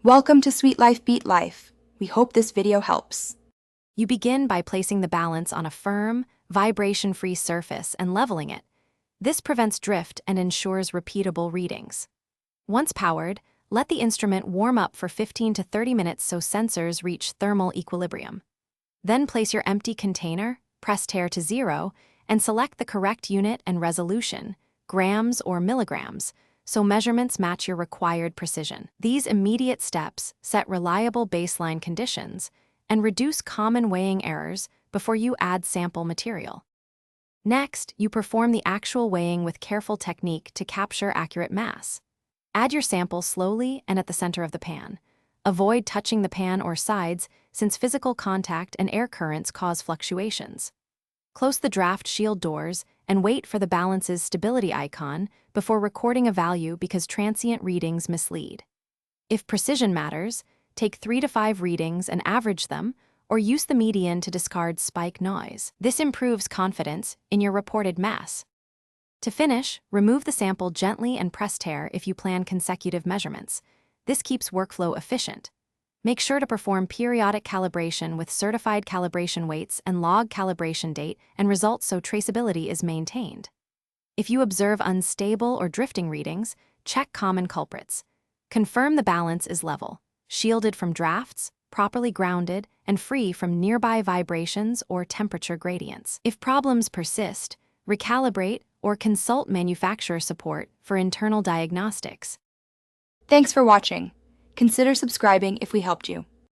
Welcome to Sweet Life Beat Life. We hope this video helps. You begin by placing the balance on a firm, vibration-free surface and leveling it. This prevents drift and ensures repeatable readings. Once powered, let the instrument warm up for 15 to 30 minutes so sensors reach thermal equilibrium. Then place your empty container, press tare to 0, and select the correct unit and resolution, grams or milligrams, so measurements match your required precision. These immediate steps set reliable baseline conditions and reduce common weighing errors before you add sample material. Next, you perform the actual weighing with careful technique to capture accurate mass. Add your sample slowly and at the center of the pan. Avoid touching the pan or sides since physical contact and air currents cause fluctuations. Close the draft shield doors and wait for the balance's stability icon before recording a value because transient readings mislead. If precision matters, take 3 to 5 readings and average them, or use the median to discard spike noise. This improves confidence in your reported mass. To finish, remove the sample gently and press tare if you plan consecutive measurements. This keeps workflow efficient. Make sure to perform periodic calibration with certified calibration weights and log calibration date and results so traceability is maintained. If you observe unstable or drifting readings, check common culprits. Confirm the balance is level, shielded from drafts, properly grounded, and free from nearby vibrations or temperature gradients. If problems persist, recalibrate or consult manufacturer support for internal diagnostics. Thanks for watching. Consider subscribing if we helped you.